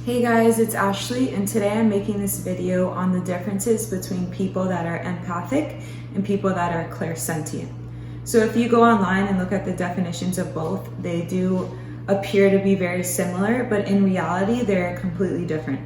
Hey guys, it's Ashley, and today I'm making this video on the differences between people that are empathic and people that are clairsentient. So if you go online and look at the definitions of both, they do appear to be very similar, but in reality, they're completely different.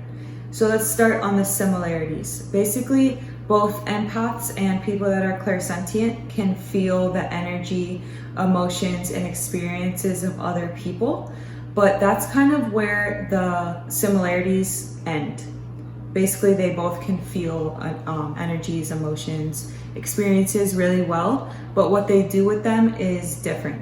So let's start on the similarities. Basically, both empaths and people that are clairsentient can feel the energy, emotions, and experiences of other people. But that's kind of where the similarities end. Basically, they both can feel energies, emotions, experiences really well, but what they do with them is different.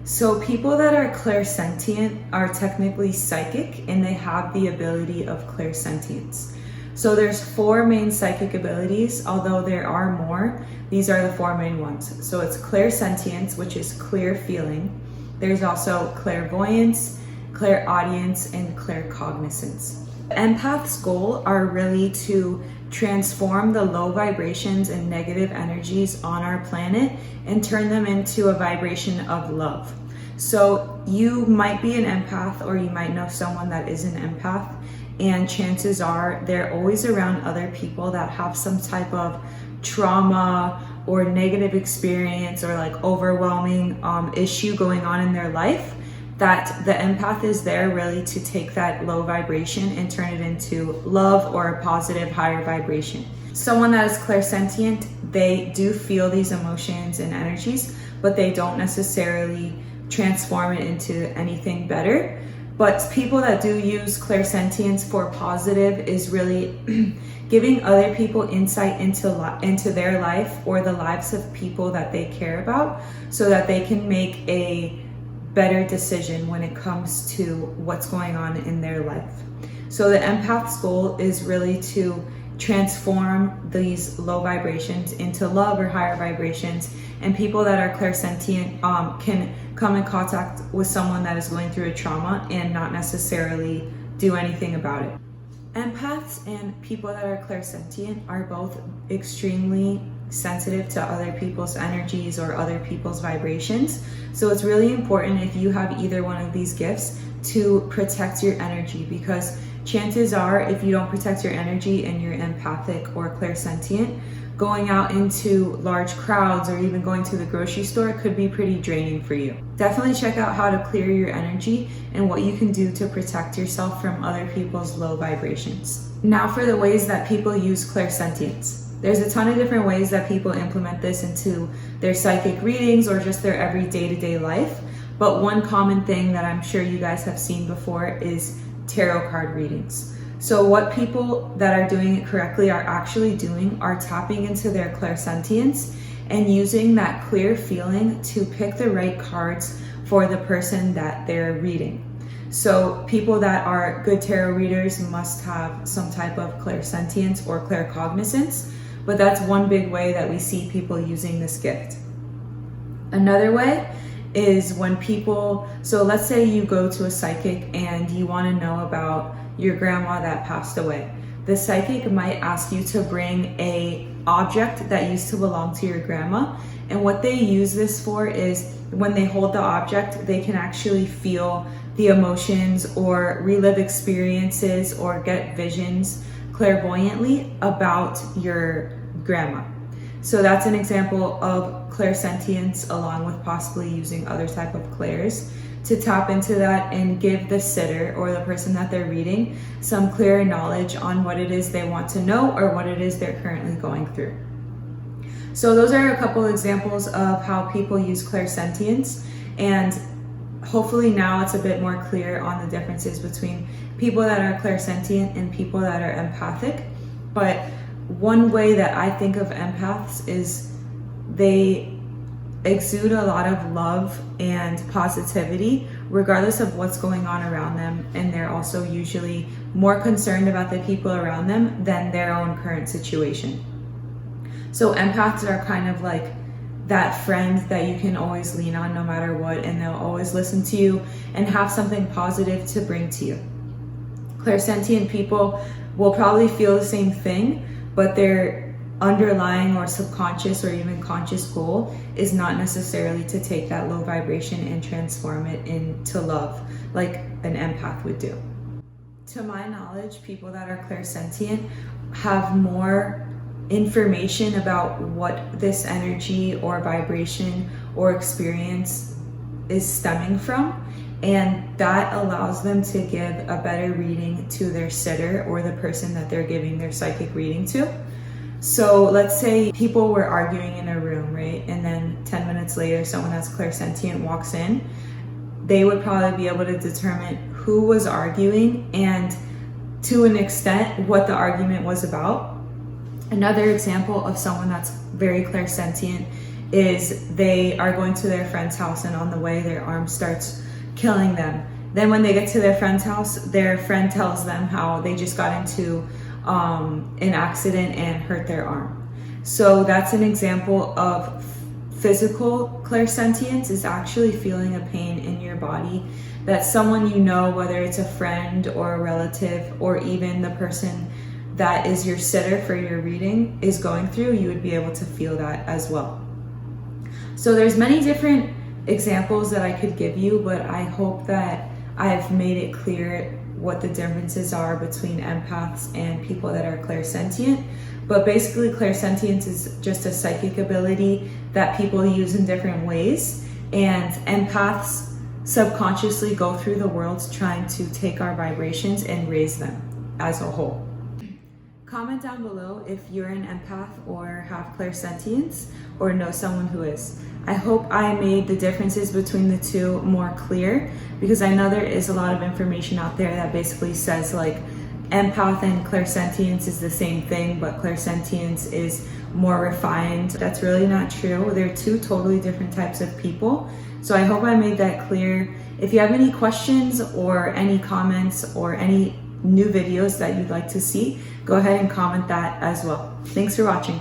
So people that are clairsentient are technically psychic, and they have the ability of clairsentience. So there's 4 main psychic abilities, although there are more. These are the 4 main ones. So it's clairsentience, which is clear feeling. There's also clairvoyance, clairaudience, and claircognizance. Empaths' goal are really to transform the low vibrations and negative energies on our planet and turn them into a vibration of love. So you might be an empath, or you might know someone that is an empath, and chances are they're always around other people that have some type of trauma or negative experience or like overwhelming issue going on in their life, that the empath is there really to take that low vibration and turn it into love or a positive higher vibration. Someone that is clairsentient, they do feel these emotions and energies, but they don't necessarily transform it into anything better. But people that do use clairsentience for positive is really giving other people insight into their life or the lives of people that they care about, so that they can make a better decision when it comes to what's going on in their life. So the empath's goal is really to transform these low vibrations into love or higher vibrations, and people that are clairsentient can come in contact with someone that is going through a trauma and not necessarily do anything about it. Empaths and people that are clairsentient are both extremely sensitive to other people's energies or other people's vibrations. So it's really important, if you have either one of these gifts, to protect your energy, because chances are if you don't protect your energy and you're empathic or clairsentient, going out into large crowds or even going to the grocery store could be pretty draining for you. Definitely check out how to clear your energy and what you can do to protect yourself from other people's low vibrations. Now for the ways that people use clairsentience. There's a ton of different ways that people implement this into their psychic readings or just their every day-to-day life. But one common thing that I'm sure you guys have seen before is tarot card readings. So what people that are doing it correctly are actually doing are tapping into their clairsentience and using that clear feeling to pick the right cards for the person that they're reading. So people that are good tarot readers must have some type of clairsentience or claircognizance, but that's one big way that we see people using this gift. Another way is when people, so let's say you go to a psychic and you want to know about your grandma that passed away. The psychic might ask you to bring a object that used to belong to your grandma, and what they use this for is when they hold the object, they can actually feel the emotions or relive experiences or get visions clairvoyantly about your grandma. So that's an example of clairsentience, along with possibly using other type of clairs to tap into that and give the sitter or the person that they're reading some clearer knowledge on what it is they want to know or what it is they're currently going through. So those are a couple examples of how people use clairsentience, and hopefully now it's a bit more clear on the differences between people that are clairsentient and people that are empathic. But one way that I think of empaths is they exude a lot of love and positivity regardless of what's going on around them, and they're also usually more concerned about the people around them than their own current situation. So empaths are kind of like that friend that you can always lean on no matter what, and they'll always listen to you and have something positive to bring to you. Clairsentient people will probably feel the same thing, but their underlying or subconscious or even conscious goal is not necessarily to take that low vibration and transform it into love like an empath would do. To my knowledge, people that are clairsentient have more information about what this energy or vibration or experience is stemming from, and that allows them to give a better reading to their sitter or the person that they're giving their psychic reading to. So let's say people were arguing in a room, right? And then 10 minutes later, someone that's clairsentient walks in. They would probably be able to determine who was arguing and, to an extent, what the argument was about. Another example of someone that's very clairsentient is they are going to their friend's house, and on the way their arm starts killing them. Then when they get to their friend's house, their friend tells them how they just got into an accident and hurt their arm. So that's an example of physical clairsentience, is actually feeling a pain in your body that someone you know, whether it's a friend or a relative or even the person that is your sitter for your reading, is going through. You would be able to feel that as well. So there's many different examples that I could give you, but I hope that I've made it clear what the differences are between empaths and people that are clairsentient. But basically, clairsentience is just a psychic ability that people use in different ways, and empaths subconsciously go through the world trying to take our vibrations and raise them as a whole. Comment down below if you're an empath or have clairsentience or know someone who is. I hope I made the differences between the two more clear, because I know there is a lot of information out there that basically says like empath and clairsentience is the same thing, but clairsentience is more refined. That's really not true. They're two totally different types of people. So I hope I made that clear. If you have any questions or any comments or any new videos that you'd like to see, go ahead and comment that as well. Thanks for watching.